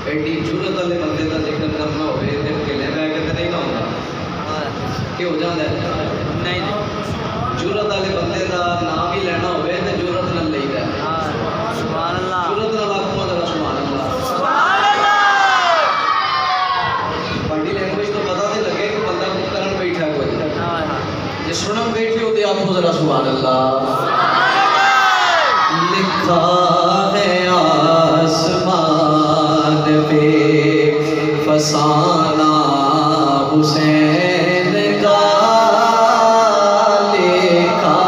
ایڈی جرت والے بندے کا ذکر کرنا ہوئے تے اکیلے بہ کے تے نہیں نہ ہوندا کہ ہو جاندا ہے نہیں جرت والے بندے کا نام ہی لینا ہوئے تے جرت نال لئیدا ہے سبحان اللہ جرت نال آکھو ذرا سبحان اللہ سبحان اللہ باڈی لینگویج تو پتہ تے لگے کہ بندہ کچھ کرن بیٹھا کوئی جے سنن بیٹھے ہو تے آکھو ذرا سبحان اللہ لکھا ہے آسمان پہ فسانہ حسین کا لکھا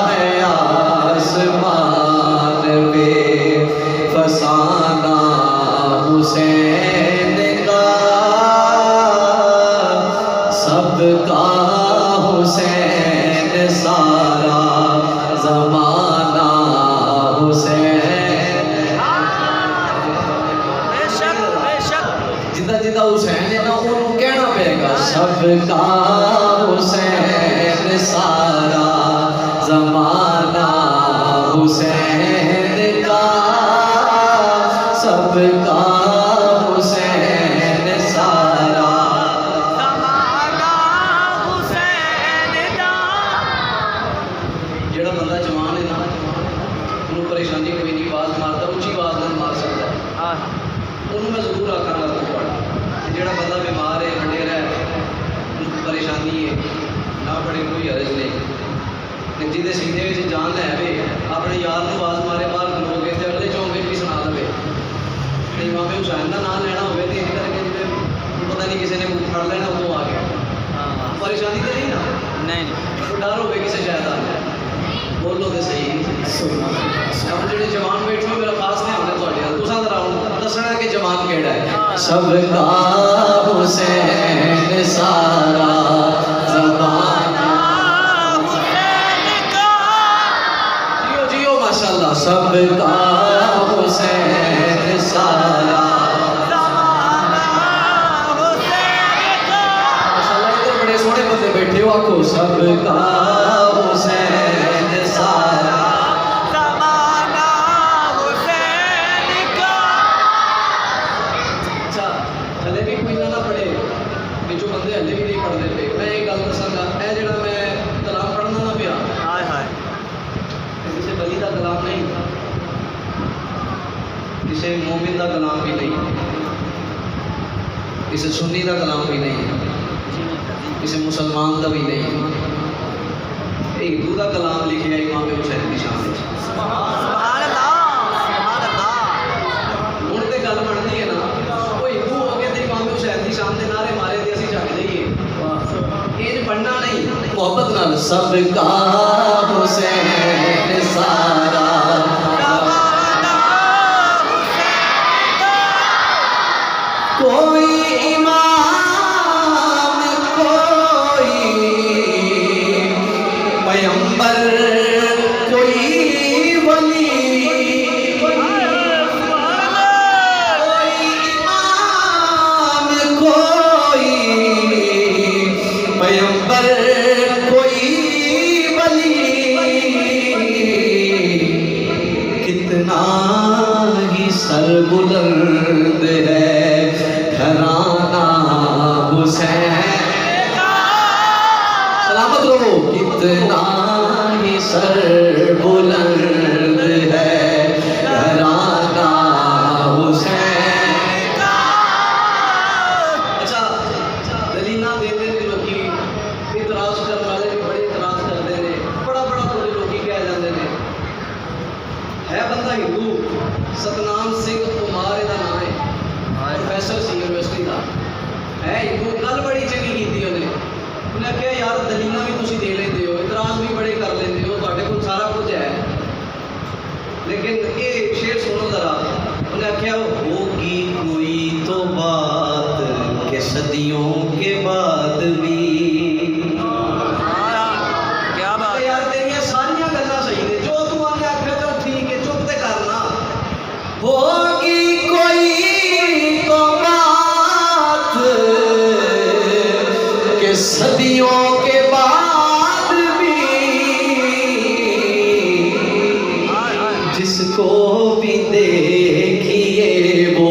ہے آسمان پہ فسانہ حسین کا سب کا حسین سارا زمانہ جدہ جدہ حسین ہے نا انہوں کہنا پہے گا سب کا حسین سارا زمانہ حسین کا سب کا حسین سارا زمانہ حسین دا جڑا بندہ جوان ہے نا انہوں پریشانی کوئی نہیں باز مارتا اچھی باز نہ مار سکتا ہے انہوں میں ضرور آکھاں گا جڑا بندہ بیمار ہے وڈیرا ہے پریشانی ہے نہ بڑے کوئی عرض نہیں جہدے سینے میں جان لے آئے اپنے یار کو آواز مارے باہر کھلو گے تو اگلے چونکے بھی سنا دے امام حسین کا نام لینا ہوئے تو یہ کر کے پتہ نہیں کسی نے پڑھ لینا ادو آ گیا پریشانی تو نہیں نا نہیں ڈر ہوئے کسی شاید آ گیا بولو تو صحیح اب جڑے جوان بیٹھے ہو میرا خاص دھیان ہے تھوڑے تساں ذرا دسنا کہ جوان کیڑا ہے سب کا حسین سارا زمانہ حسین کا جیو جیو ماشاءاللہ سب کا حسین سارا زمانہ حسین کا ماشاءاللہ ادھر بڑے سونے بندے بیٹھے ہو آکھو سب کا حسین سارا زمانہ حسین کا اچھا ہلے بھی کوئی نہ پڑھے کہ جو بندے ہلے بھی نہیں پڑھتے پے میں ایک گل دساں گا اے جڑا میں کلام پڑھنا نہ پیا ہائے ہائے کسی ولی دا کلام نہیں کسی مومن دا کلام بھی نہیں کسی سنی دا کلام بھی نہیں کسی مسلمان دا بھی نہیں یہ ہندو دا کلام لکھیا امام حسین کی شان وچ سبحان اللہ سبحان اللہ ہن تے گل بنتی ہے نا وہ ہندو ہو کے تے امام حسین کی شان دے نعرے مارے تے اسی جگ جائیے یہ پڑھنا نہیں محبت نال سب کا حسین سارا زمانہ حسین کا کوئی امام کوئی پیغمبر کوئی ولی کوئی امام کوئی پیغمبر کوئی ولی کتنا ہی سر بلند ہے گھرانہ حسین سلامت رہو کتنا ہی سر بلند ہے گھرانہ حسین اچھا دلیلاں دیندے نے لوکی اعتراض کرنے والے بھی بڑے اعتراض کرتے ہیں بڑا بڑا بڑے لوکی کہہ جاندے نے ہے بندہ ہندو ستنام سنگھ کمار دا نام ہے پروفیسر سی یونیورسٹی کا ہے ہندو گل بڑی چنگی کی انہیں آخیا یار دلیلاں بھی تسی دے لیندے ہو اعتراض بھی بڑے کر لیندے ہو تواڈے کول سارا کچھ ہے لیکن یہ شعر سنو ذرا انہیں آخیا ہوگی کوئی تو بات کہ صدیوں کے بعد بھی کیا بات یار تیریاں ساریاں گلاں صحیح نے جو تو آنے آخیا چلو ٹھیک ہے چپ تے کرنا ہوگی کوئی تو بات کہ صدیوں کے بعد بھی جس کو بھی دیکھیے وہ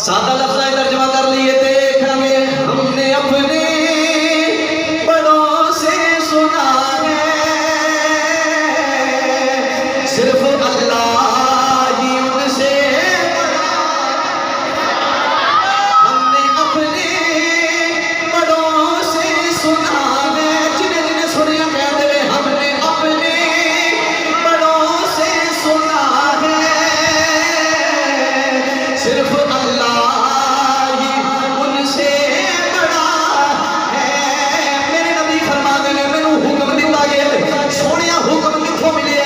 سادہ لفظ ترجمہ کر لیے دیکھ ہمیں ہم نے اپنے بڑوں سے سنا ہے صرف اللہ ہی ان سے ہم نے اپنے بڑوں سے سنا ہے جنہیں جنہیں سنیا کہہ دے ہم نے اپنے بڑوں سے سنا ہے صرف اللہ ہی ان سے بڑا ہے میرے نبی فرما دے نے مینوں حکم دتا گیا سونیا حکم کتھوں ملے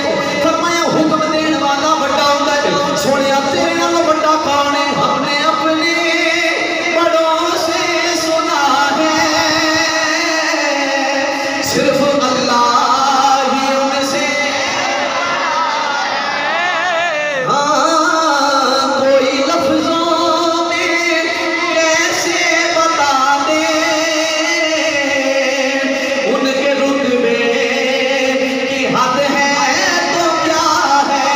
فرمایا حکم دین والا بڑا ہوندا ہے سونیا تیرے نالوں بڑا کون ہے ہم نے اپنے بڑوں سے سنا ہے صرف اللہ ہی ان سے ہاں کوئی لفظوں میں کیسے بتا دے ان کے رتبے کی حد ہے تو کیا ہے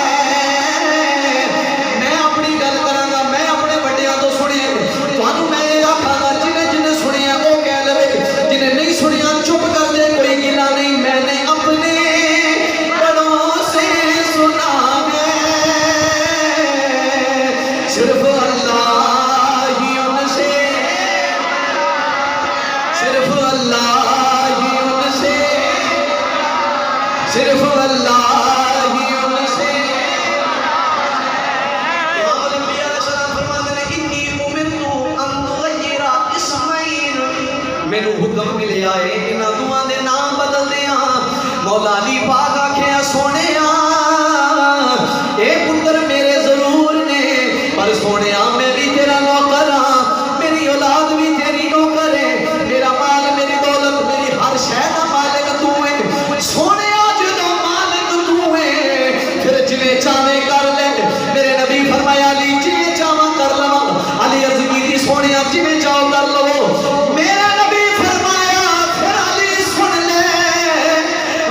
میں اپنی گل کراں گا میں اپنے بڑیاں تو سنیا تانوں میں یہ آکھاں گا جنہیں جنہیں سنیا وہ کہہ لے جنہیں نہیں سنیا چپ کر دے کوئی گلا نہیں میں نے اپنے بڑوں سے سنا ہے صرف اللہ ہی ان سے صرف اللہ ہی ان سے صرف اللہ ہی ان سے امام الانبیاء علیہ السلام فرماتے ہیں انی امرت ان تغیر اسمین مینوں حکم ملیا ہے انہاں دوواں دے نام بدل دیاں مولا علی پاک آکھیا سونیا اے پتر میرے ضرور نے پر سونیا میں بھی تیرا نوکر ہاں میری اولاد بھی تیری نوکر ہے میرا مال میری دولت میری ہر شے دا مالک تو ہے سونیا جدوں مالک تو ہے پھر جویں چاہے کر لے میرے نبی فرمایا علی جویں چاہاں کر لواں علی عرض کیتی سونیا جویں چاہو کر لو میرا نبی فرمایا پھر علی سن لے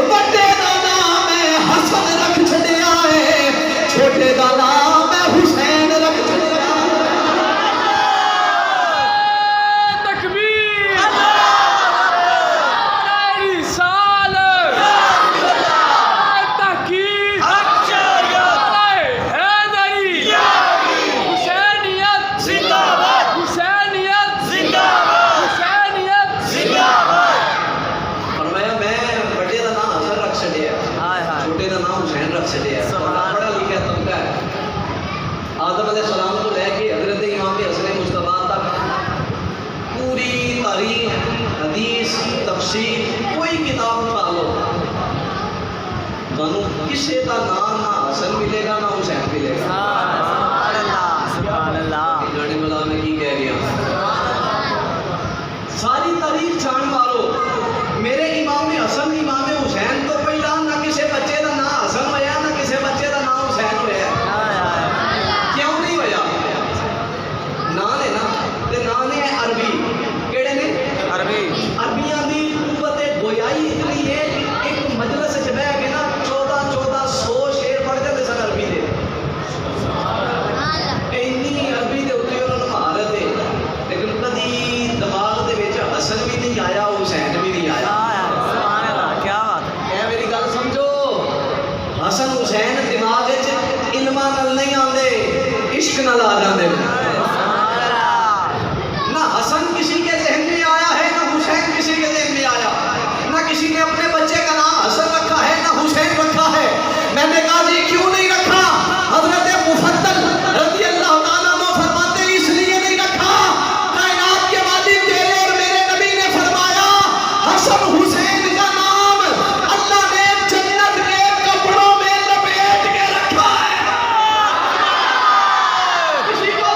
بڑے دا نام ہے حسن رکھ چھڈیا ہے چھوٹے دا نام ہے حسین رکھ چھڈیا تکبیر رسالت تحقیق حیدری حسینیت زندہ باد حسینیت زندہ باد حسینیت زندہ باد فرمایا میں بڑے دا نام حسن رکھ چھڈیا ہائے ہائے چھوٹے دا نام حسین رکھ چھڈیا سبحان پڑھا لکھا طبقہ ہے آدم علیہ السلام تو لے کے حضرت امام حسن مصطفیٰ تک پوری تاریخ حدیث تفسیر کوئی کتاب اٹھا لو تانوں کسے دا نام نہ حسن ملے گا نہ حسین ملے گا سبحان اللہ سبحان اللہ گاڑی ملا میں کی کہہ گیا ساری تاریخ جان مارو میرے امام حسن امام حسین تو پہلا نہ کسے بچے دا نام حسن ہویا نہ کسے بچے دا نام حسین ہویا ہائے ہائے کیوں نہیں ہویا نام ہے نا تے نام ہے عربی کیڑے نے عربی عربیاں دی قوت گویائی اتنی ہے کہ ایک مجلس وچ بیٹھ کے نا 1400 شعر پڑھ دے سن عربی دے اینی عربی دے اوتے انہاں نوں مہارت ہے لیکن کدی دماغ دے وچ حسن بھی نہیں آیا حسین بھی نہیں آیا ہائے ہائے سبحان اللہ کیا بات ہے اے میری گل سمجھو حسن حسین دماغ وچ علماں نال نہیں آندے عشق نال آ جاندے سبحان اللہ نہ حسن کسی کے ذہن میں آیا ہے نہ حسین کسی کے ذہن میں آیا نہ کسی نے اپنے بچے کا نام حسن رکھا ہے نہ حسین رکھا ہے میں نے کہا جی کیوں نہیں رکھا حضرت مفضل رضی اللہ تعالیٰ عنہ فرماتے ہیں اس لیے نہیں رکھا کائنات کے مالک تیرے اور میرے نبی نے فرمایا حسن حسین کا نام اللہ نے جنت کے کپڑوں میں لپیٹ کے رکھا ہے کسی کو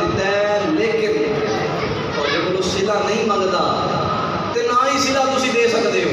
ਦਿੱਤਾ ਹੈ, ਲੇਕਿਨ ਤੁਹਾਡੇ ਕੋਲੋਂ ਸਿਲਾ ਨਹੀਂ ਮੰਗਦਾ ਤੇ ਨਾ ਹੀ ਸਿਲਾ ਤੁਸੀਂ ਦੇ ਸਕਦੇ ਹੋ।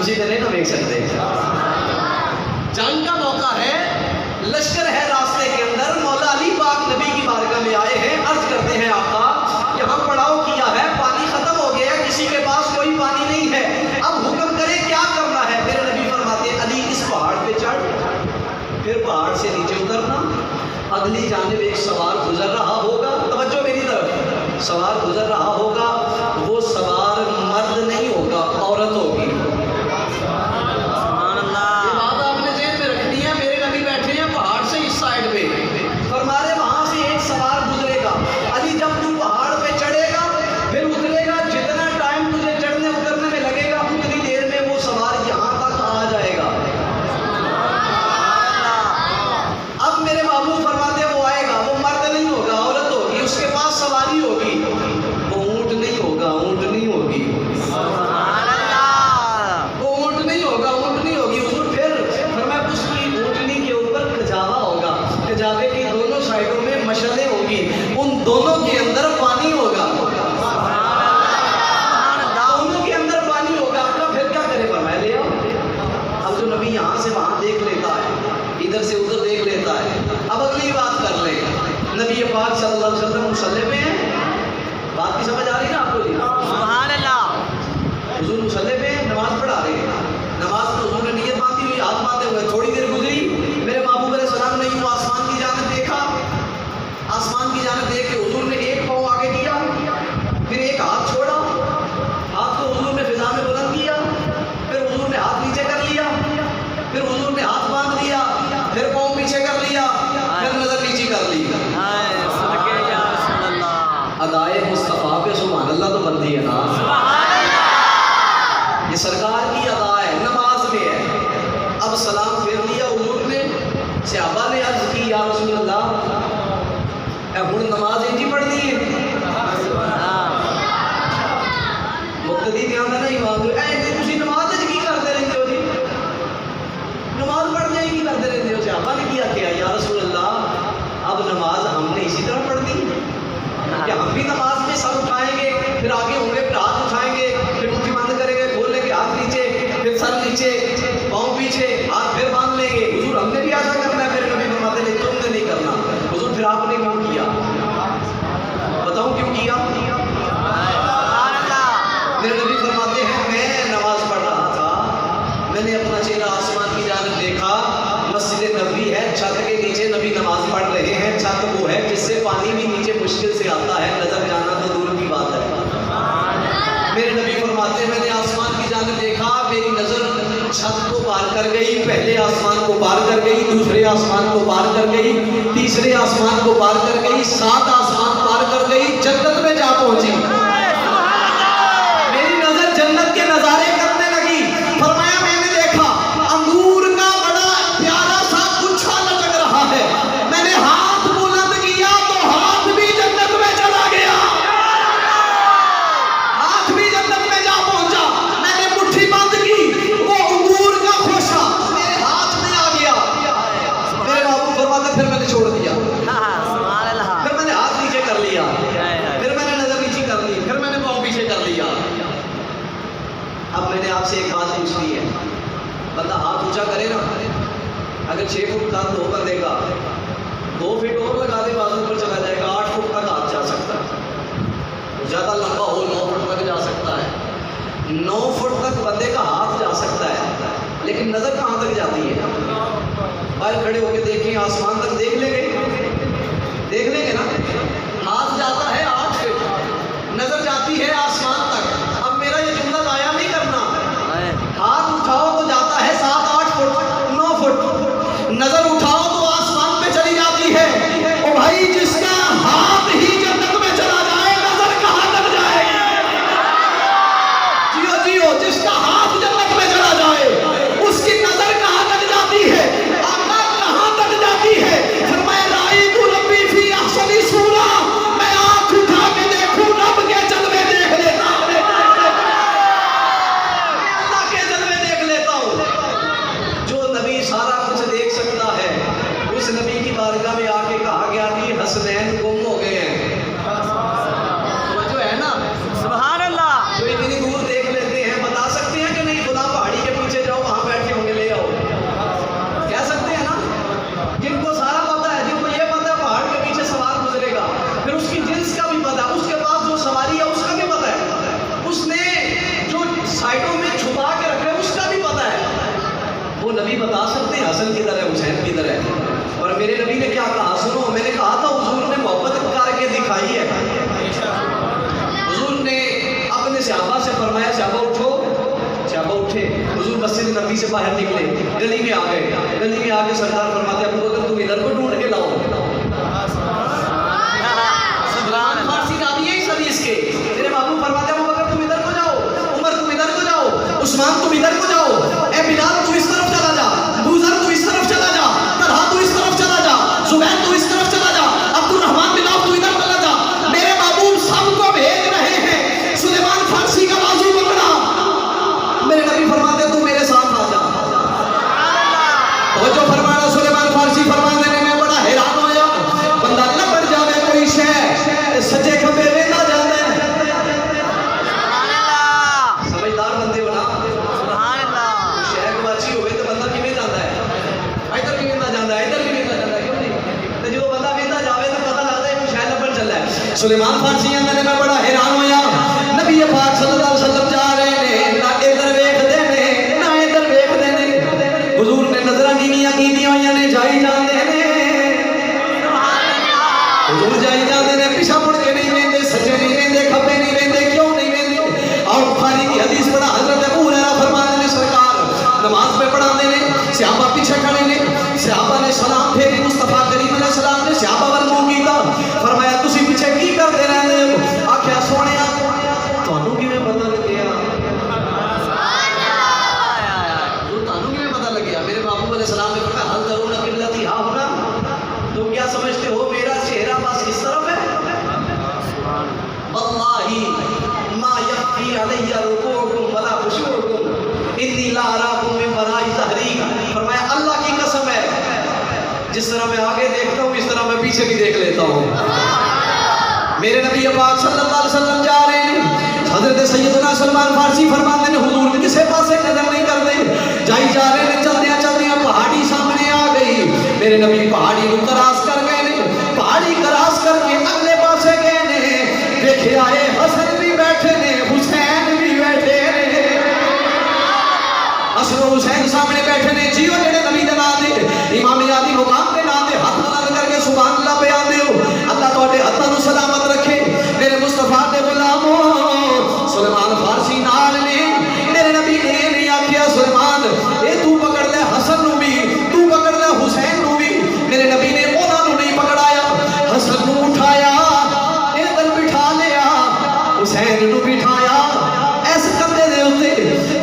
تسی تو نہیں دیکھ سکتے. جنگ کا موقع ہے, لشکر ہے راستے کے اندر. مولا علی پاک نبی کی بارگاہ میں آئے ہیں, عرض کرتے ہیں آقا یہاں پڑاؤ کیا ہے, پانی ختم ہو گیا ہے, کسی کے پاس کوئی پانی نہیں ہے, اب حکم کرے کیا کرنا ہے. میرے نبی فرماتے ہیں علی اس پہاڑ پہ چڑھ, پھر پہاڑ سے نیچے اترنا, اگلی جانب ایک سوار گزر رہا ہوگا, توجہ میری طرف, سوار گزر رہا ہوگا, وہ سوار مرد نہیں ہوگا, عورت ہوگی. سبحان اللہ. یہ بات آپ نے ذہن میں رکھنی ہے. میرے نبی بیٹھے ہیں پہاڑ سے اس سائڈ پہ, فرمارے وہاں سے ایک سوار گزرے گا. علی جب تو پہاڑ پہ چڑھے گا پھر اترے گا, جتنا ٹائم تجھے چڑھنے اترنے میں لگے گا اتنی دیر میں وہ سوار یہاں تک آ جائے گا. اب میرے بابو فرماتے وہ آئے گا, وہ مرد نہیں ہوگا, عورت ہوگی, اس کے پاس سواری ہوگی, وہ اونٹ نہیں ہوگا, اونٹ نہیں ہوگی, سبحان اللہ. وہ اونٹ نہیں ہوگا, اونٹ نہیں ہوگی. حضور پھر فرمایا اس کی اونٹنی کے اوپر کجاوا ہوگا, کجاوے کی دونوں سائڈوں میں مشعلیں ہوگی, ان دونوں کے اندر پانی ہوگا, دونوں کے اندر پانی ہوگا. آپ کا پھر کیا کرے, فرمایا لے آؤ. اب جو نبی یہاں سے وہاں دیکھ لیتا ہے, ادھر سے ادھر دیکھ لیتا ہے. اب اگلی بات کر لیں, نبی پاک صلی اللہ علیہ وسلم مصلی پہ ہیں. بات کی سمجھ آ رہی ہے نا آپ کو جی؟ سبحان اللہ. حضور مصلی پہ ہیں, نماز پڑھا رہے ہیں. نماز میں حضور نے نیت باندھی ہوئی, ہاتھ باندھے ہوئے, تھوڑی دیر گزری, میرے محبوب علیہ السلام نے یوں آسمان کی جانب دیکھا, آسمان کی جانب دیکھ کے حضور نے ایک پاؤں آگے کیا, پھر ایک ہاتھ چھوڑا, ہاتھ کو حضور نے فضا میں بلند کیا, پھر حضور نے ہاتھ نیچے کر لیا, پھر حضور نے ہاتھ باندھ لیا, پھر پاؤں پیچھے کر لیا, پھر نظر نیچی کر لی. ہائے صدقے یا رسول اللہ. ادائے مصطفیٰ پہ سبحان اللہ تو بنتی ہے نا, سبحان اللہ. یہ سرکار کی ادا ہے, نماز میں ہے. اب سلام پھیر لیا حضور نے, صحابہ نے عرض کی یا رسول اللہ اے ہن نماز انجی پڑھنی ہے. مقتدی دھیان دینا امام جو اے تسی نماز وچ کی کرتے رہندے ہو جی, نماز پڑھنے ہی کی کرتے رہندے ہو. صحابہ نے کیا کیا یا رسول اللہ اب نماز ہم نے اسی طرح پڑھنی ہے کہ ہم بھی نماز میں سر اٹھائیں گے, پھر آگے ہوں گے, پھر ہاتھ اٹھائیں گے, پھر مٹھی بند کریں گے, کھول لیں گے ہاتھ نیچے, پھر سر نیچے, پاؤں پیچھے, ہاتھ پھر باندھ لیں گے. حضور ہم نے بھی ایسا کرنا ہے. پھر نبی فرماتے نہیں تم نے نہیں کرنا. حضور پھر آپ نے کیوں کیا, بتاؤں کیوں کیا؟ سبحان اللہ. میرے نبی فرماتے ہیں میں نماز پڑھ رہا تھا, میں نے اپنا چہرہ آسمان کی جانب دیکھا, مسجد نبوی ہے, چھت کے نیچے نبی نماز پڑھ رہے ہیں. چھت وہ ہے جس سے پانی بھی نیچے مشکل سے آتا ہے, نظر جانا تو دور کی بات ہے. میرے نبی فرماتے ہیں میں نے آسمان کی جانب دیکھا, میری نظر چھت کو پار کر گئی, پہلے آسمان کو پار کر گئی, دوسرے آسمان کو پار کر گئی, تیسرے آسمان کو پار کر گئی, 7 آسمان پار کر گئی, جنت میں جا پہنچی. میری نظر جنت کے نظارے کرنے لگی. فرمایا میں نے دیکھا انگور کا بڑا پیارا سا گچھا لٹک رہا ہے, میں نے ہاتھ بلند کیا تو ہاتھ بھی جنت میں چلا گیا, ہاتھ بھی جنت میں جا پہنچا. میں نے مٹھی بند کی, وہ انگور کا خوشہ میرے ہاتھ میں آ گیا. میرے بابو فرماتے پھر میں نے چھوڑ دیا, سبحان اللہ. پھر میں نے ہاتھ نیچے کر لیا, پھر میں نے نظر نیچی کر لی, پھر میں نے پاؤں پیچھے کر لیا. اب میں نے آپ سے ایک بات پوچھ لی ہے, بندہ ہاتھ اونچا کرے نا, اگر 6 فٹ کا دو بندے کا 2 فٹ اور لگا دے بازو پر چلا جائے گا, 8 فٹ تک ہاتھ جا سکتا ہے. زیادہ لمبا ہو 9 فٹ تک جا سکتا ہے, 9 فٹ تک بندے کا ہاتھ جا سکتا ہے, لیکن نظر کہاں تک جاتی ہے؟ باہر کھڑے ہو کے دیکھیں, آسمان تک دیکھ لیں گے, دیکھ لیں گے نا. ہاتھ جاتا ہے 8 فٹ, نظر جاتی ہے آسمان تک. اب میرا یہ جملہ ضائع نہیں کرنا, ہاتھ اٹھاؤ تو جاتا ہے 7 8 فٹ 9 فٹ, نظر اٹھاؤ تو آسمان پہ چلی جاتی ہے. او بھائی جس کا ہاتھ ہی جنت میں چلا جائے, نظر کہاں تک جائے گی؟ جیو جیو, جس کا ہاتھ جنت میں چلا جائے اس کی نظر کہاں تک جاتی ہے, آقا کہاں تک جاتی ہے. فرمایا رائی تو ربی فی احسن صورہ, میں آنکھ اٹھا کے دیکھوں رب کے جلوے دیکھ لیتا ہوں, میں اللہ کے جلوے دیکھ لیتا ہوں. جو نبی سارا کچھ دیکھ سکتا ہے, اس نبی کی بارگاہ میں آ کے کہا گیا کہ حسنین گم ہو گئے ہیں. جو ہے نا, سبحان اللہ. جو اتنی دور دیکھ لیتے ہیں, بتا سکتے ہیں کہ نہیں فلاں پہاڑی کے باہر نکلے, گلی میں آ گئے. گلی میں آ کے سرکار فرماتے ابو بکر تم ادھر کو ڈھونڈ کے لاؤ. فارسی راوی ہے اس حدیث کے. میرے بابو فرماتے ابو بکر تم ادھر کو جاؤ, عمر تم ادھر کو جاؤ, عثمان تم ادھر کو جاؤ, اے بلال تو اس طرف چلا جا, بوذر تو اس طرف چلا جا, طلحہ تو اس طرف چلا جا, زبیر تو اس طرف چلا جا, عبد الرحمن بن عوف تو ادھر چلا جا. میرے بابو سب کو بھیج رہے ہیں. سلیمان فارسی کا بازو پکڑا. میرے نبی فرماتے تو میرے ساتھ آ جا. توجہ فرمانا. سلیمان فارسی فرماتے نے میں بڑا حیران ہویا, بندہ نہ بڑھ جاوے کوئی شے سجے کھبے ویندا جاندا ہے. سمجھدار بندے ہو نا. شہر گواچی ہوئے تو بندہ کیویں جاندا ہے, ادھر بھی ویندا جاندا ہے, ادھر بھی ویندا جاندا ہے, کیوں نہیں؟ تے جو بندہ ویندا جاوے تو پتہ لگدا ہے کوئی شے لبن چلا ہے. سلیمان فارسی اندر میں بڑا حیران ہویا. نبی پاک صلی اللہ علیہ وسلم جا رہے نے, نہ ادھر ویکھدے نے نہ ادھر ویکھدے نے. حضور نے نظراں نیویاں کیتیاں ہوئیاں نے, جائی جاندے نے. حضور جائی جاندے نے, پیچھے مڑ کے نہیں ویندے, سجے نہیں ویندے, کھبے نہیں ویندے. کیوں نہیں ویندے؟ اور بخاری کی حدیث پڑھا, حضرت ابو ہریرہ فرماتے نے سرکار نماز پہ پڑھاندے نے, صحابہ پیچھے کھڑے نے. صحابہ نے سلام پھیری, مصطفیٰ کریم علیہ السلام نے صحابہ ول منہ کیتا, فرمایا تسی پیچھے کی کردے رہندے ہو؟ آکھیا سونیا تانوں کیویں پتہ لگیا؟ تانوں کیویں پتہ لگیا؟ میرے بابو علیہ السلام نے فرمایا حل ترون قبلتی ہاں ہونا, تم کیا سمجھتے ہو میرا چہرہ بس اس طرف ہے؟ واللہ ما یخفی علی رکوعکم ولا خشوعکم انی لا اراکم من وراء ظہری. فرمایا اللہ کی قسم ہے, جس طرح میں آگے دیکھتا ہوں اس طرح میں پیچھے بھی دیکھ لیتا ہوں. میرے نبی پاک صلی اللہ علیہ وسلم جا رہے ہیں. حضرت سیدنا سلمان فارسی فرماتے ہیں حضور کسے پاسے نظر نہیں کرتے, جائی جا رہے ہیں. چلدیاں چلدیاں پہاڑی سامنے آ گئی. میرے نبی پہاڑی کو کراس کر گئے نے, پہاڑی کراس کر کے اگلے پاسے گئے نے. دیکھے آئے حسن بھی بیٹھے نے, حسین بھی بیٹھے نے. حسن و حسین سامنے بیٹھے نے. جیو جڑے نبی دے نام دے امام علی مقام کے نام دے ہاتھ بلند کر کے سبحان اللہ بیان دیو. اللہ تواڈے ہاتھاں نوں سلامت رکھے. میرے مصطفیٰ دے غلامو سلیمان فارسی نال نے. میرے نبی نے نہیں آکھیا سلیمان اے تو پکڑ لے حسن نوں بھی, تو پکڑ لے حسین نوں بھی. میرے نبی نے انہاں نوں نہیں پکڑایا, حسن نوں اٹھایا, ادھر بٹھا لیا, حسین نوں بٹھایا. اس کندھے دے اوتے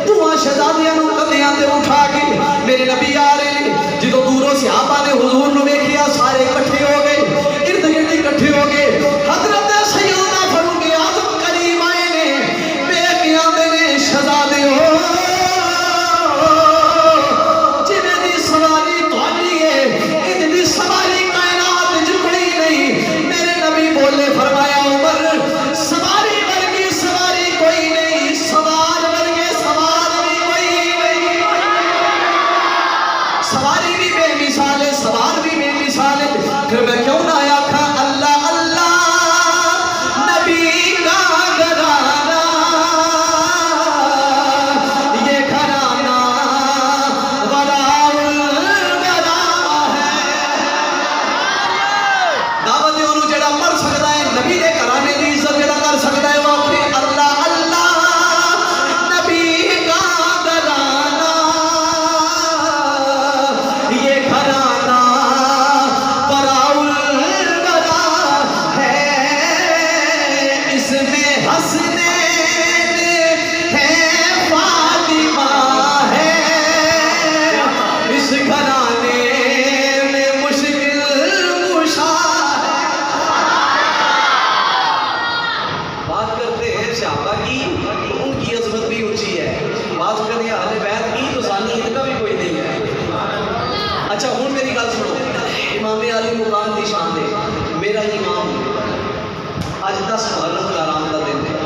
دوواں شہزادیاں نوں کندھیاں تے اٹھا کے میرے نبی آ رہے ہیں. جدوں دوروں صحابہ نے حضور نوں ویکھیا سارے اکٹھے ہو گئے, ارد گرد اکٹھے ہو گئے. حضرت سیدنا فاروق اعظم کریم آئے نے, ویکھ آندے نے شہزادے ہو جنہاں دی سواری تہاڈی ہے, ان دی سواری کائنات وچ کوئی نہیں. میرے نبی بولے فرمایا عمر سواری ورگی سواری کوئی نہیں, سوار ورگے سوار بھی کوئی نہیں. سواری بھی بے مثال ہے, سوار بھی بے مثال ہے. پھر میں کیوں نہ آیا تھا اللہ اللہ نبی کا گھرانہ, یہ گھرانہ وراء الورا ہے. دعوت انہوں جڑا مر سکتا ہے نبی دے گھرانے دی عزت جڑا کر سکتا ہے وہ اپنے اللہ اللہ نبی کا گھرانہ, یہ گھرانہ وراء الورا ہے. اس میں حسنین ہے, فاطمہ ہے, اس گھرانے میں مشکل کشا ہے. بات کرتے ہیں صحابہ کی تو ان کی عظمت بھی اونچی ہے. بات کرتے ہیں اہل بیت کی تو ثانی ان کا بھی کوئی نہیں ہے. اچھا ہوں میری گل سنو, امام علی مقام دی شان دے. میرا امام اج 10 محرم الحرام دا دن ہے.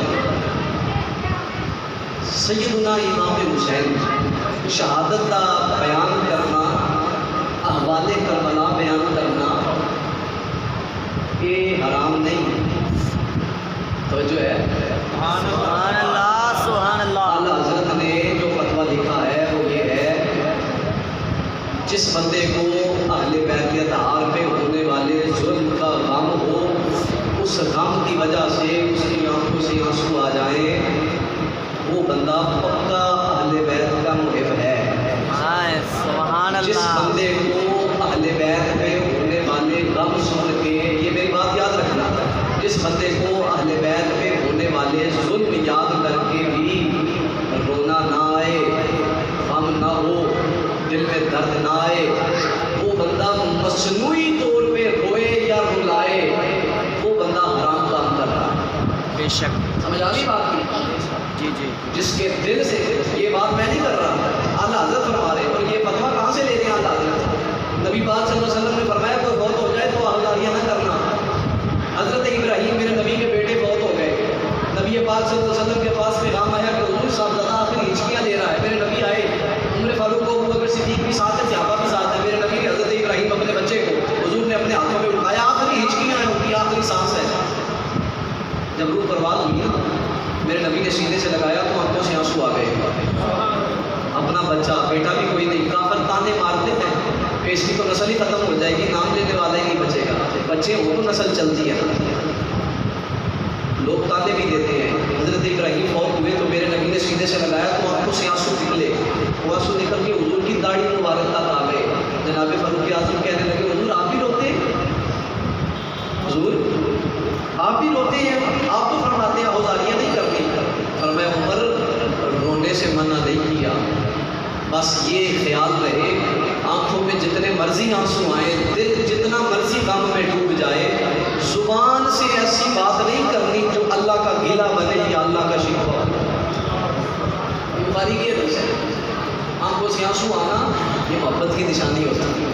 سیدنا امام حسین شہادت دا بیان کرنا, احوال کربلا بیان کرنا یہ حرام نہیں. توجہ ہے. سبحان اللہ سبحان اللہ. اعلیٰ حضرت نے جو فتویٰ لکھا ہے وہ یہ ہے جس بندے کو اہل بیت کے اطہار پہ ہونے والے ظلم کا غم ہو, اس غم کی وجہ سے اس کی آنکھوں سے آنسو آ جائیں, وہ بندہ پکا اہل بیت کا محب ہے. جس بندے کو اہل بیت میں ہونے والے غم سن کے، یہ میری بات یاد رکھنا، جس بندے کو اہل بیت میں ہونے والے ظلم یاد کر کے بھی رونا نہ آئے، غم نہ ہو، دل میں درد نہ آئے، وہ بندہ مصنوعی طور پہ روئے یا رلائے، وہ بندہ حرام کام کر رہا ہے۔ بے شک، سمجھ آ گئی بات کی؟ جی جی، جس کے دل سے، یہ بات میں نہیں کر رہا، اعلیٰ حضرت فرما رہے، اور یہ فتویٰ کہاں سے لیتے ہیں اعلیٰ حضرت؟ نبی پاک صلی اللہ علیہ وسلم نے فرمایا کوئی فوت ہو جائے تو عہداریاں نہ کرنا۔ حضرت ابراہیم میرے نبی کے بیٹے فوت ہو گئے، نبی پاک صلی اللہ علیہ وسلم کے پاس پیغام آیا کہ حضور صاحب زیادہ آخر ہچکیاں لے رہا ہے۔ میرے نبی آئے، عمر فاروق کو، ابو بکر صدیق بھی ساتھ ہے، صحابہ بھی ساتھ ہے۔ میرے نبی نے حضرت ابراہیم اپنے بچے کو حضور نے اپنے ہاتھوں میں اٹھایا، آخری ہچکیاں ہیں، ان کی آخری سانس ہے۔ جب روح پرواز ہوئی نا، میرے نبی نے سینے سے لگایا تو آنکھوں سے آنسو آ گئے۔ اپنا بچہ، بیٹا بھی کوئی نہیں، کافر تانے مارتے ہیں کہ اس کی تو نسل ہی ختم ہو جائے گی، نام لینے والا ہی نہیں بچے گا، بچے ہوں تو نسل چلتی ہے۔ لوگ تانے بھی دیتے ہیں۔ حضرت ابراہیم فوت ہوئے تو میرے نبی نے سینے سے لگایا تو آنکھوں سے آنسو نکلے، وہ آنسو نکل کے حضور کی داڑھی مبارک تک آ گئے۔ جناب فاروق اعظم کہنے لگے حضور آپ بھی روتے ہیں؟ حضور آپ بھی روتے ہیں؟ آپ تو فرماتے ہیں عہداریاں نہیں کرنی۔ فرمایا عمر رونے سے منع نہیں کیا، بس یہ خیال رہے آنکھوں میں جتنے مرضی آنسو آئیں، دل جتنا مرضی غم میں ڈوب جائے، زبان سے ایسی بات نہیں کرنی جو اللہ کا گلہ بنے یا اللہ کا شکوہ بنے۔ بخاری کی حدیث ہے، آنکھوں سے آنسو آنا یہ محبت کی نشانی ہوتا ہے۔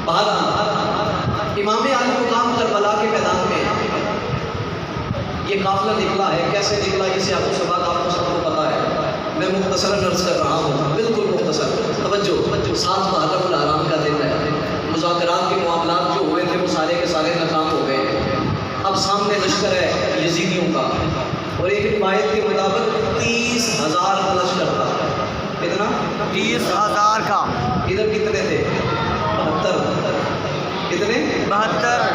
بہرحال امام علی مقام کربلا کے میدان میں یہ قافلہ نکلا ہے، کیسے نکلا یہ سیاق و سباق آپ کو سب کو پتہ ہے، میں مختصر عرض کر رہا ہوں، بالکل مختصر۔ توجہ، 7 محرم الحرام کا دن ہے، مذاکرات کے معاملات جو ہوئے تھے وہ سارے کے سارے ناکام ہو گئے۔ اب سامنے لشکر ہے یزیدیوں کا، اور ایک روایت کے مطابق 30,000 کا لشکر تھا۔ کتنا؟ 30,000 کا۔ ادھر کتنے تھے؟ 72۔ کتنے؟ 72۔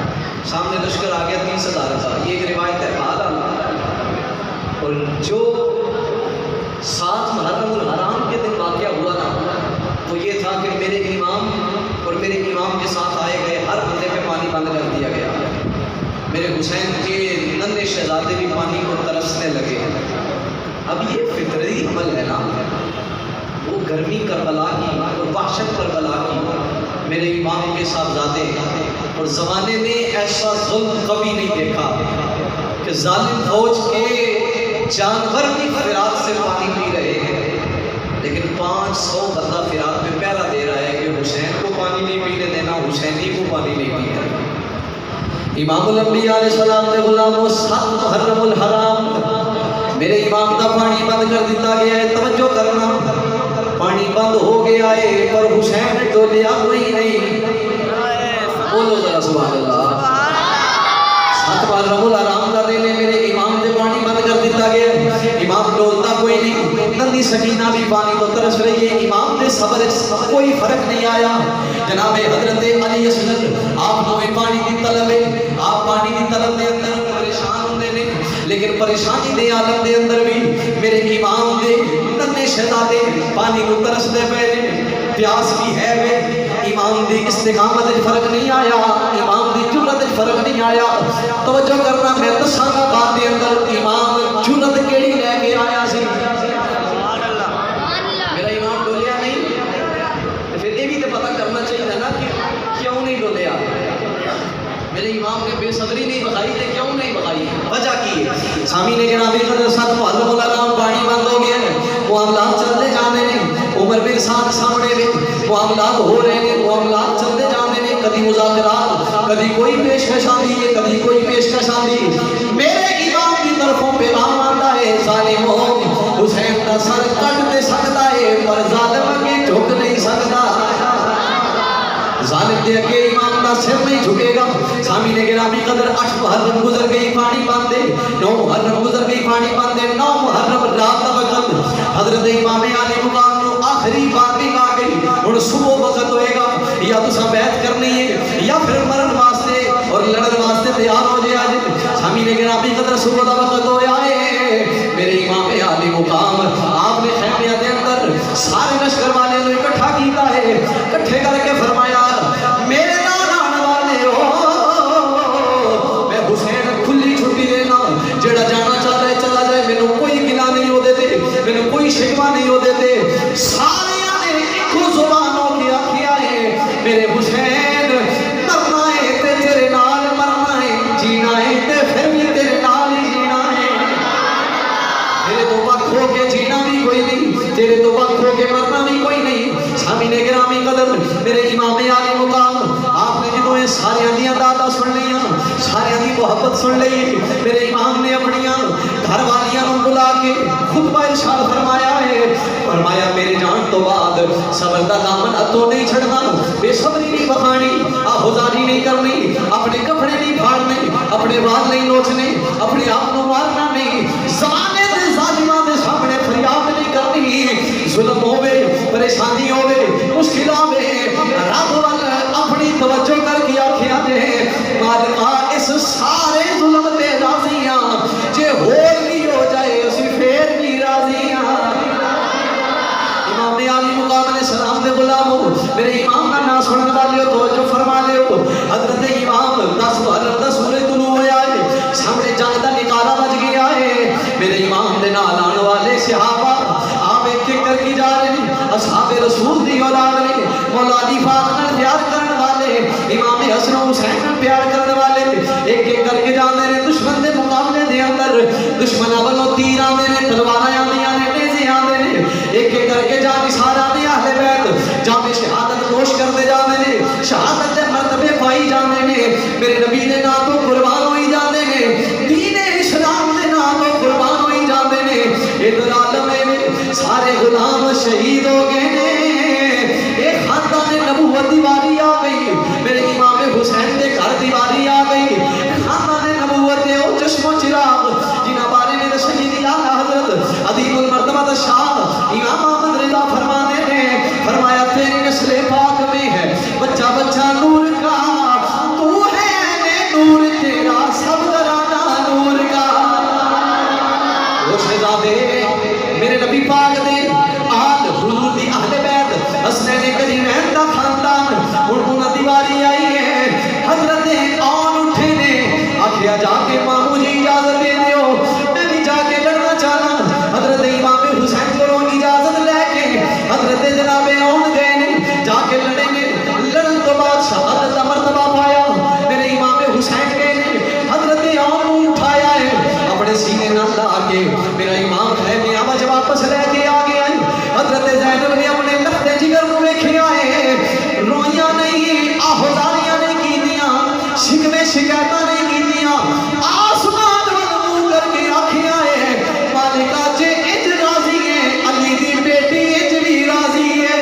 سامنے لشکر آ گیا 30,000 کا، یہ ایک روایت ہے۔ اور جو 7 محرم الحرام کے دن واقعہ ہوا نا، وہ یہ تھا کہ میرے امام اور میرے امام کے ساتھ آئے گئے ہر بندے پہ پانی بند کر دیا گیا۔ میرے حسین کے ننھے شہزادے بھی پانی کو ترسنے لگے۔ اب یہ فطری عمل ہے نا، وہ گرمی کربلا کی اور وحشت کربلا کی، میرے امام کے صاحبزادے، اور زمانے میں ایسا ظلم کبھی نہیں دیکھا کہ ظالم فوج کے جانور بھی فرات سے پانی پی رہے ہیں، لیکن 500 بندہ فرات میں پہرا دے رہا ہے کہ حسین کو پانی نہیں پینے دینا، حسینی کو پانی نہیں پینے۔ امام الانبیاء علیہ السلام نے غلاموں 7 محرم الحرام میرے امام کا پانی بند کر دیتا گیا ہے۔ توجہ کرنا، پانی بند ہو گیا ہے پر حسین ڈولیا کوئی نہیں۔ بولو ذرا سبحان اللہ۔ 7 محرم الحرام کا دن ہے، میرے امام نے پانی بند کر دیتا گیا ہے، امام ڈولتا کوئی نہیں۔ ننھی سکینہ بھی پانی کو ترس رہی ہے، امام نے صبر کوئی فرق نہیں آیا۔ جناب حضرت علی اصغر آپ کو پانی کی طلب ہے، آپ پانی کی طلب دے اندر پریشان ہوندے نے، لیکن پریشانی دے عالم دے اندر بھی میرے امام دے ننھے شہزادے پانی کو ترستے پے نے، پیاس بھی ہے وے، امام دی استقامت فرق نہیں آیا، امام دی جرت فرق نہیں آیا۔ توجہ کرنا، میں دساں گا بات دے اندر امام جرت کیڑی لے کے آیا سی۔ میرا امام ڈولیا نہیں، پھر یہ بھی تو پتہ کرنا چاہیے نا کہ کیوں نہیں ڈولیا۔ میرے امام نے بے صبری نہیں بخائی تھے، کیوں نہیں بخائی؟ وجہ کی ہے سامعین گرامی قدر 7 محرم الحرام پانی بند ہو گیا ہے، معاملات چلتے جانے نے، عمر بن سعد سامنے میں معاملات ہو رہے ہیں، معاملات چلتے جانے نے، کبھی مذاکرات، کبھی کوئی پیشکش آتی ہے، کبھی کوئی پیشکش آتی ہے۔ میرے امام کی طرفوں پیغام آتا ہے، ظالموں حسین کا سر کٹ دے سکتا ہے پر ظالم کے جھک نہیں سکتا۔ ظالم دے کے امام کا سر نہیں جھکے گا۔ سامعین گرامی قدر 8 محرم گزر گئی پانی باندھے، 9 محرم گزر گئی پانی باندھے، 9 محرم رات کا وقت حضرت امام علی مقام نو آخری وارننگ آ گئی، ہن صبح وقت ہوئے گا، یا تساں بیعت کرنی ہے یا پھر مرن واسطے اور لڑن واسطے تیار ہو جائے۔ آج سامعین گرامی قدر صبح کا وقت ہویا ہے، میرے امام علی مقام آپ نے خیمے دے اندر سارے لشکر والے نو اکٹھا کیتا ہے، کٹھے میرے حسین مرنا ہے تے تیرے نال مرنا ہے جینا ہے تے پھر بھی تیرے نال ہی جینا ہے تیرے تو وقت ہو کے جینا بھی کوئی نہیں تیرے تو وقت ہو کے مرنا بھی کوئی نہیں سامعین گرامی قدر میرے امام عالی مقام آپ نے جدوں یہ سارے دیاں دادا سن لیاں سارے دی محبت سن لی میرے امام نے اپنی گھر والیاں نوں بلا کے خطبہ ارشاد فرمایا ہے فرمایا میرے جان تو بعد صبر دا دامن ہتھوں نہیں چھڑنا بے صبری نہیں بخانی آہوزاری نہیں کرنی اپنے کپڑے نہیں پھاڑنے اپنے بال نہیں نوچنے اپنے آپ کو مارنا نہیں زمانے دے ظالماں دے سامنے فریاد نہیں کرنی ظلم ہوے پریشانی ہوے مشکل ہوے رب ول اپنی توجہ کر کے آکھیا جے مالکا اس سارے ظلم تے راضیاں جے ہور بھی ہو جائے اسی پھر بھی راضیاں امام عالی مقام علیہ السلام دے غلامو میرے امام کا نام سنن والے توجہ فرما لیو حضرت امام 10 سورج طلوع ہویا ہے سامنے جنگ دا نکالا بج گیا ہے میرے امام دے نال آن والے صحابہ آپ ایک ایک کر کے جا رہے ہیں اصحاب رسول دی اولاد نے مولا علی پاک نال پیار کرن والے امام حسن و حسین نال پیار کرن والے ایک ایک کر کے جاندے نے دشمن دے مقابلے دے اندر دشمناں والوں تیر آندے نے تلواراں آندیاں نے نیزے آندے نے ایک ایک کر کے جان سارا دی اہل بیت جام شہادت نوش کرتے جاندے نے شہادت دے مرتبے پائی جاندے نے میرے نبی دے نام تو قربان ہوئی جاندے نے دین اسلام دے نام تو قربان ہوئی جاندے نے ادھر عالم میں سارے غلام شہید ہو گئے نے ایک خاندان نبوت دیواری آ گئی میرے امام حسین دے گھر دیواری آ گئی خاندان نبوت دے او چشم و چراغ جنہاں بارے میں شہید اعلی حضرت عظیم المرتبہ شاہ امام احمد رضا فرماتے ہیں فرمایا تیری نسل پاک میں ہے بچہ بچہ نور کا تو ہے نور تیرا سب گرانا نور کا وہ شہزادے میرے نبی پاک دے آل حضور دی اہل بیت حسنین کریمین دا خاندان انہوں دیواری آئی ہے حضرت آن اٹھے نے آخیا جا کے مامو جی اجازت دے دیو میں بھی جا کے لڑنا چاہنا حضرت امام حسین کو اجازت لے کے حضرت جناب آن گئے نے جا کے لڑے نے لڑن تو بعد شہادت کا مرتبہ پایا میرے امام حسین گئے نے حضرت آن اٹھایا ہے اپنے سینے نہ لا کے میرا امام ہے میں آواز واپس لے کے آ گیا ہے حضرت زینب نے اپنے لفتے جگر کو ویکھے آئے رویاں نہیں آہوزاریاں نہیں کی دیاں شکوے شکایتاں نہیں کی دیاں آسمان وال منہ کر کے آکھیا ہے مالکا جے اج راضی ہے علی دی بیٹی اج بھی راضی ہے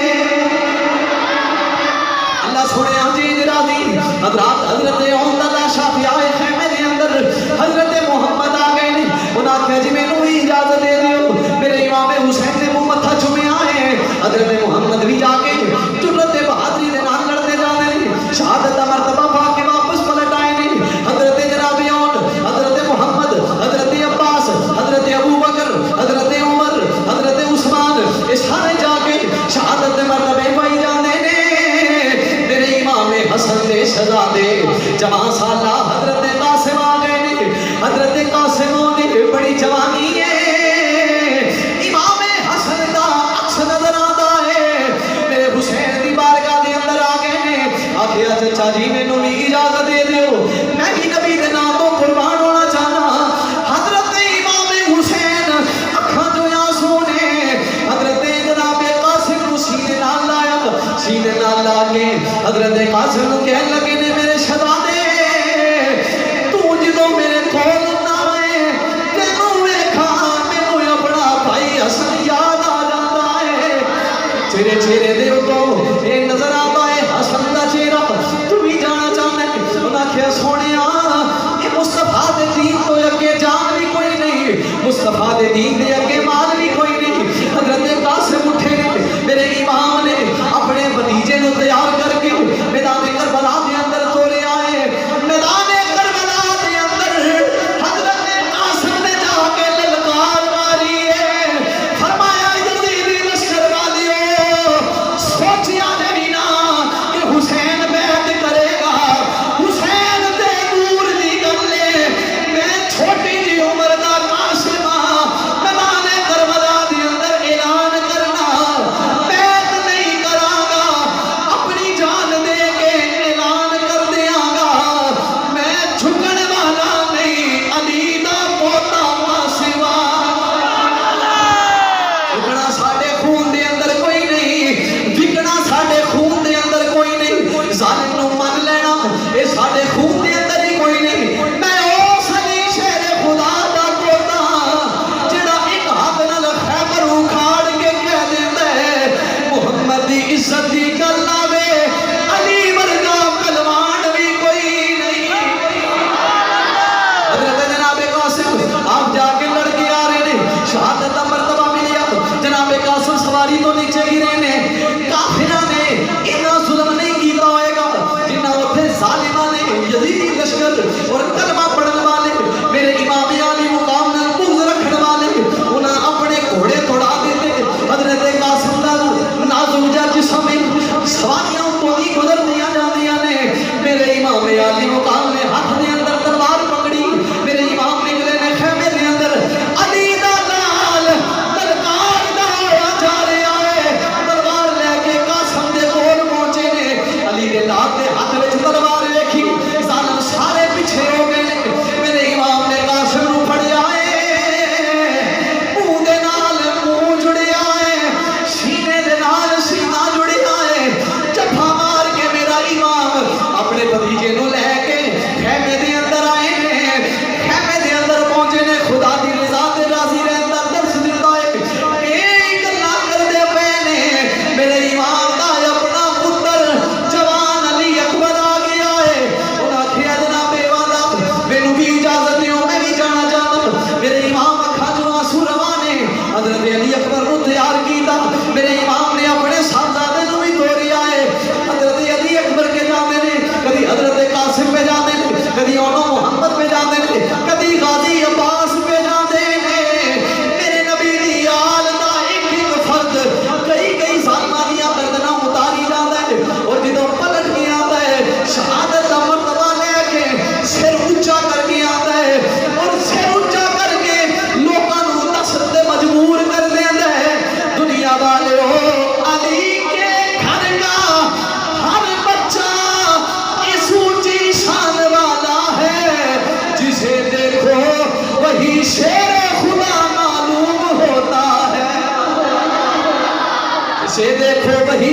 اللہ سنیا جی اج راضی حضرت عمر لاشا پیا ہے خیمے دے اندر حضرت محمد آ گئے نے انہاں کہا جی مینوں بھی اجازت دے دیو میرے امام حسین نے منہ متھا چومیا ہے حضرت محمد بھی جا کے جرت بہادری دے نال لڑتے جاندے نے شہادت دا مرتبہ پا کے واپس پلٹ آئے نے حضرت جناب عون حضرت محمد حضرت عباس حضرت ابو بکر حضرت عمر حضرت عثمان اس سارے جا کے شہادت دے مرتبے پائی جاندے نے میرے امام حسن دے شہزادے جوان سالہ حضرت قاسم آ گئے نے حضرت قاسم نے بڑی جوانی ہے امام حسن دا عکس نظر آتا ہے میرے حسین دی بارگاہ دے اندر آ گئے نے آخیا چچا جی مینوں بھی اجازت دے دیو میں بھی نبی دے نام تو قربان ہونا چاہنا حضرت امام حسین اکھاں جو آنسو نے حضرت جناب قاسم نو سینے نال لایا سینے نال لا کے حضرت قاسم نو کہن لگے نے میرے شہزادے تو جدوں میرے کول نہ آئے تینوں ویکھا مینوں اپنا بھائی حسن یاد آ جاتا ہے تیرے چہرے دے اوتوں اے نظر آتا ہے حسن دا چہرہ تو بھی جانا چاہنا ہے انہاں کہیا سونیا اے مصطفیٰ دے دین تو اگے جان بھی کوئی نہیں مصطفیٰ دے دین دے اگے مال بھی کوئی نہیں حضرت قاسم اٹھے میرے امام نے اپنے بھتیجے نو تیار کر کے میدان کربلا دے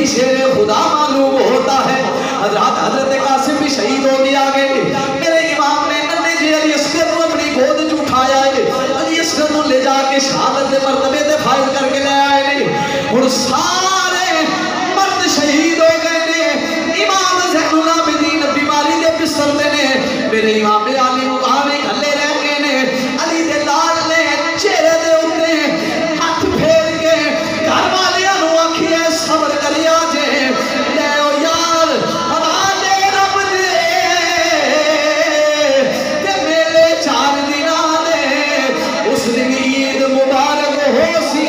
شیر خدا معلوم ہوتا ہے. حضرت قاسم بھی شہید ہو گیا ہے. میرے امام نے ننھے جی علی اصغر کو اپنی گود وچ اٹھایا ہے. علی اصغر کو لے جا کے شہادت دے مرتبے تے فائز کر کے لے آئے نے. ہن سارے مرد شہید ہو گئے نے. امام زین العابدین بیماری دے بستر تے نے. میرے امام علی مقام کھلے رہ گئے نے. علی دے لال نے چہرے دے اوتے ہاتھ پھیر کے گھر والیاں نوں آکھیا صبر کریا جے. لے او یار حوالے رب دے تے میرے 4 دناں دے. اس دن عید مبارک ہو سی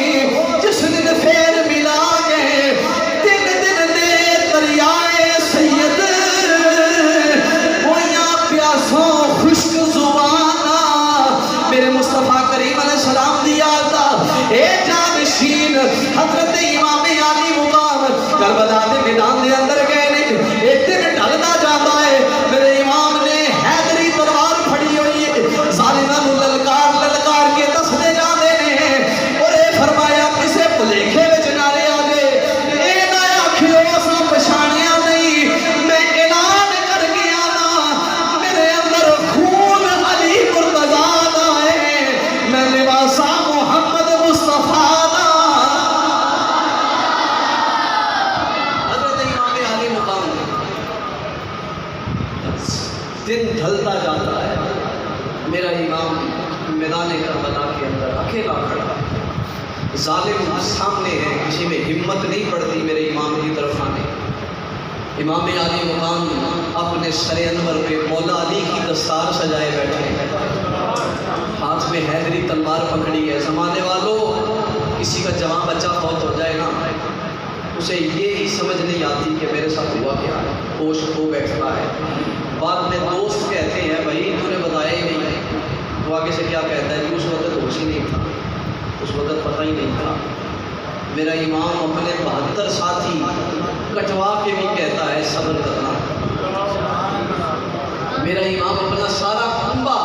جس دن پھر ملا گے. 3 دن دے دریائے سید ہویاں پیاسوں خشک زبانہ. میرے مصطفیٰ کریم علیہ السلام دیا تھا اے جانشین حضرت امام علی مقام کربلا دے میدان دے اندر گئے نے. ایک دن ڈھلدا جاتا ہے. میرے امام نے حیدری تلوار پھڑی ہوئی ہے. ظالماں نوں للکار للکار کے دسدے جاندے نے اور اے فرمایا کسے بھلیکھے وچ نہ رہیا جے. اے نہ آکھیو اساں پہچانیا نہیں. میں اعلان کر گیا نا میرے اندر خون علی مرتضیٰ دا ہے. میں لباسا محمد مصطفیٰ دا. حضرت امام علی مقام دن ڈھلتا جاتا ہے. میرا امام میدان کربلا کے اندر اکیلا کھڑا. ظالم سامنے ہے. کسی میں ہمت نہیں پڑتی میرے امام کی طرف آنے. امام علی مقام اپنے سر انور پہ مولا علی کی دستار سجائے بیٹھے. ہاتھ میں حیدری تلوار پکڑی ہے. زمانے والوں کسی کا جوان بچہ فوت ہو جائے نا اسے یہ ہی سمجھ نہیں آتی کہ میرے ساتھ ہوا کیا ہے. ہوش کھو بیٹھتا ہے. بعد میں دوست کہتے ہیں بھائی تو نے بتایا ہی نہیں. وہ آگے سے کیا کہتا ہے کہ اس وقت ہوش ہی نہیں تھا. اس وقت پتہ ہی نہیں تھا. میرا امام اپنے 72 ساتھی کٹوا کے بھی کہتا ہے صبر کرنا. میرا امام اپنا سارا کنبہ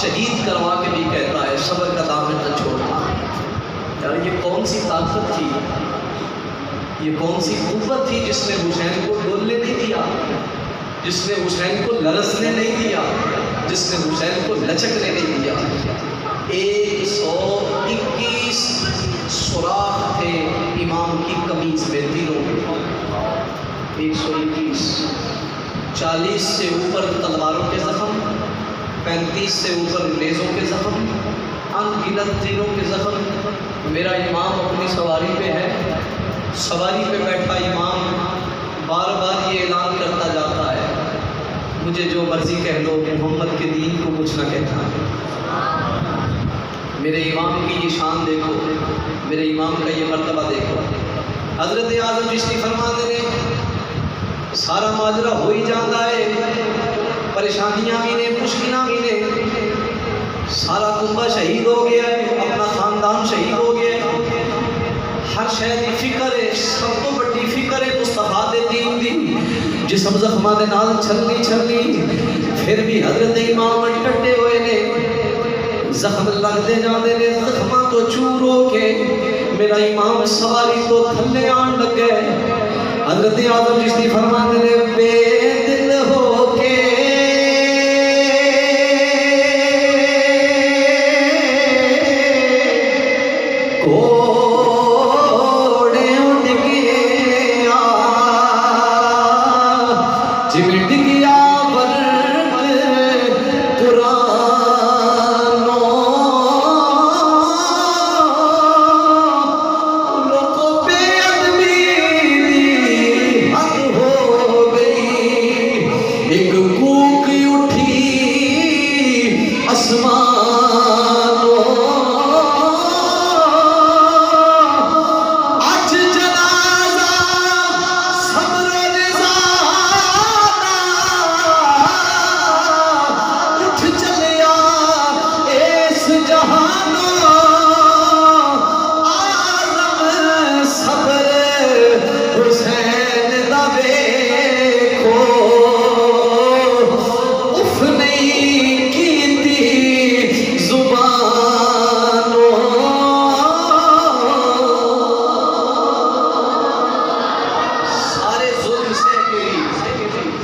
شہید کروا کے بھی کہتا ہے صبر کا دامن نہ چھوڑنا. یار یہ کون سی طاقت تھی, یہ کون سی قوت تھی جس نے حسین کو ڈولنے نہیں دیا, جس نے حسین کو لرزنے نہیں دیا, جس نے حسین کو لچکنے نہیں دیا. 121 سوراخ تھے امام کی قمیض میں تینوں کے. 121 40 سے اوپر تلواروں کے زخم, 35 سے اوپر نیزوں کے زخم, ان گنت تیروں کے زخم. میرا امام اپنی سواری پہ ہے. سواری پہ بیٹھا امام بار بار یہ اعلان کرتا جاتا ہے مجھے جو مرضی کہہ لو محمد کے دین کو کچھ نہ کہتا. میرے امام کی یہ شان دیکھو, میرے امام کا یہ مرتبہ دیکھو. حضرت اعظم چشتی فرماتے نے سارا ماجرا ہو ہی جاتا ہے. پریشانیاں بھی نے, مشکلیں بھی نے. سارا کنبہ شہید ہو گیا ہے, اپنا خاندان شہید ہو گیا ہے. ہر شہر کی فکر ہے, سب تو بڑی فکر ہے مصطفیٰ دے دین دی. جسم زخماں دے نال چھلنی چھلنی پھر بھی حضرت امام ٹٹے ہوئے نے. زخم لگتے جاندے نے, زخماں تو چور ہو کے میرا امام سواری تو تھلے آن لگے. حضرت اعظم چشتی فرماتے نے بے دل ہو کے کوڑے اٹھ گیا چمٹ گیا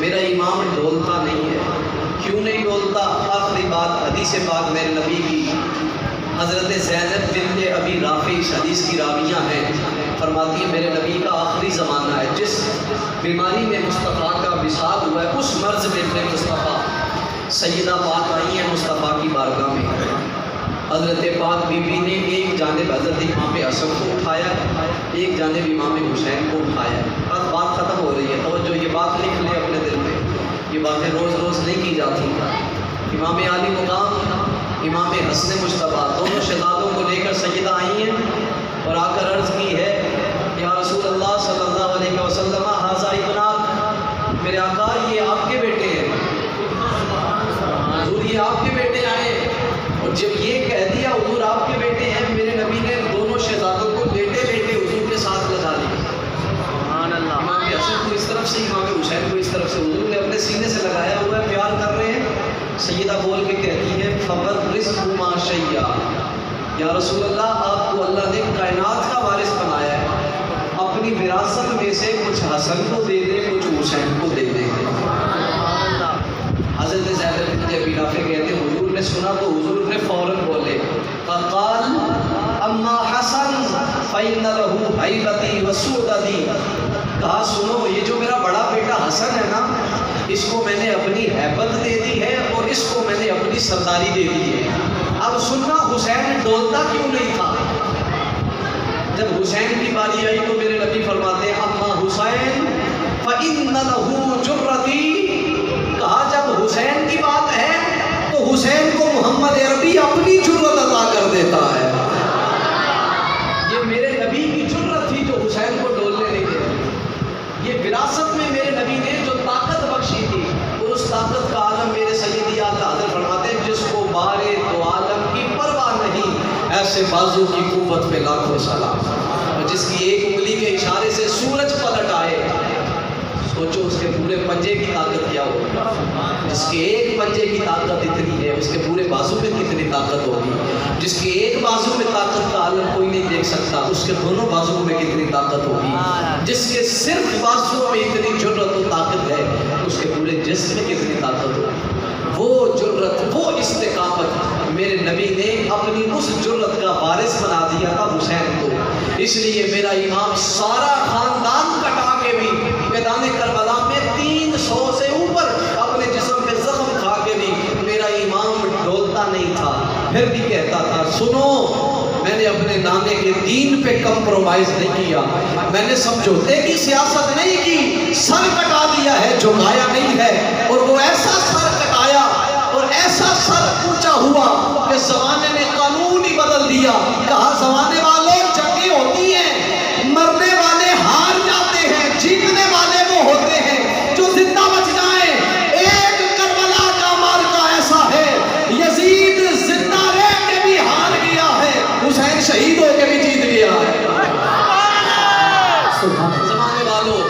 میرا امام ڈولتا نہیں ہے. کیوں نہیں ڈولتا؟ آخری بات حدیث پاک میرے نبی کی، حضرت زینب بنت ابی رافع حدیث کی راویہ ہیں، فرماتی ہیں میرے نبی کا آخری زمانہ ہے، جس بیماری میں مصطفیٰ کا وصال ہوا ہے اس مرض میں اپنے مصطفیٰ سیدہ پاک آئی ہیں مصطفیٰ کی بارگاہ میں. حضرت پاک بی بی نے ایک جانب حضرت امام حسن کو اٹھایا، ایک جانب امام حسین کو اٹھایا. اب بات ختم ہو رہی ہے، توجہ، یہ بات لکھ لیں اپنے دل میں، یہ باتیں روز روز نہیں کی جاتی. امام عالی مقام امام حسن مجتبیٰ دونوں شہزادوں کو لے کر سیدہ آئی ہیں اور آ کر عرض کی ہے یا رسول اللہ صلی اللہ علیہ وسلم ھذا ابناک، میرے آقا یہ آپ کے بیٹے ہیں. حضور یہ آپ کے بیٹے آئے. اور جب یہ کہہ دیا حضور آپ کے بیٹے ہیں، میرے نبی نے دونوں شہزادوں کو لیٹے لیٹے حضور کے ساتھ لگا لیا. سبحان اللہ. امام حسن کو اس طرف سے، امام حسین کو اس طرف سے، حضور نے اپنے سینے سے لگایا ہوا ہے، پیار کر رہے ہیں. سیدہ بول کے کہتی ہے فَبَرِّزْهُمَا شَيْئًا، یا رسول اللہ آپ کو اللہ نے کائنات کا وارث بنایا ہے، اپنی وراثت میں سے کچھ حسن کو دے دیں کچھ حسین کو دے دیں. حضرت زینب بنت ابی رافع کہتے ہیں حضور نے سنا تو حضور نے فوراً بولے فقال اما حسن فإن له هيبتي وسعدتي، کہا سنو یہ جو میرا بڑا بیٹا حسن ہے نا، اس کو میں نے اپنی ہیبت دے دی ہے اور اس کو میں نے اپنی سرداری دے دی ہے. اب سننا حسین ڈولتا کیوں نہیں تھا؟ جب حسین کی باری آئی تو میرے نبی فرماتے ہیں اما حسین فإن له جرتی، کہا جب حسین کی بات ہے تو حسین کو محمد عربی اپنی جرت عطا کر دیتا ہے. یہ میرے نبی کی جرت تھی جو حسین کو ڈولنے نہیں دے. یہ وراثت میں میرے نبی نے جو طاقت بخشی تھی، اور اس طاقت کا عالم میرے سیدی اعلیٰ حضرت فرماتے ہیں جس کو بارے دو عالم کی پرواہ نہیں، ایسے بازو کی قوت پہ لاکھوں سلام. اور جس کی ایک انگلی کے اشارے سے سورج پلٹ آئے، سوچو اس کے پورے پنجے کی طاقت کیا ہوگی. جس کے ایک پنجے کی طاقت اتنی ہے، اس کے پورے بازو میں کتنی طاقت ہوگی. جس کے ایک بازو میں طاقت کا عالم کوئی نہیں دیکھ سکتا، اس کے دونوں بازو میں کتنی طاقت ہوگی. جس کے صرف بازو میں اتنی جرت و طاقت ہے، اس کے پورے جسم میں کتنی طاقت ہوگی. وہ جرت، وہ استقامت میرے نبی نے اپنی اس جرت کا وارث بنا دیا تھا حسین کو. اس لیے میرا امام سارا خاندان کٹا کے بھی میدان کربلا میں 300 سے اوپر اپنے جسم پہ زخم کھا کے بھی میرا امام ڈولتا نہیں تھا. پھر بھی کہتا تھا سنو، میں نے اپنے نانے کے دین پہ کمپرومائز نہیں کیا، میں نے سمجھوتے کی سیاست نہیں کی، سر کٹا دیا ہے، جھکایا نہیں ہے. اور وہ ایسا سر کٹایا اور ایسا سر اونچا ہوا کہ زمانے نے قانون ہی بدل دیا. کہا زمانے والے جنگیں ہوتی ہیں، مرنے والے ہار جاتے ہیں، جیتنے والے وہ ہوتے ہیں جو زندہ بچ جائیں. ایک کربلا کا مارکا ایسا ہے، یزید زندہ رہ کے بھی ہار گیا ہے، حسین شہید ہو کے بھی جیت گیا ہے. زمانے والوں،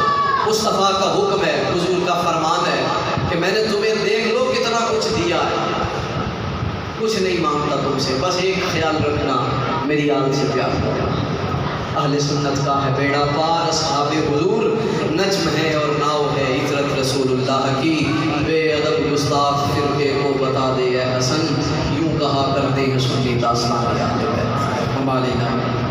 مصطفیٰ کا حکم ہے، حضور کا فرمان ہے کہ میں نے تمہیں دیکھ لو کتنا کچھ دیا ہے، کچھ نہیں مانگتا تم سے، بس ایک خیال رکھنا میری آل سے پیار کرنا. اہل سنت کا ہے بیڑا پار، اصحاب حضور نجم ہے اور ناؤ ہے عطرت رسول اللہ کی. بے ادب گستاخ فرقے کو بتا دے اے حسن، یوں کہا کرتے ہیں سنی داستان یاد ہے ہمارے نام.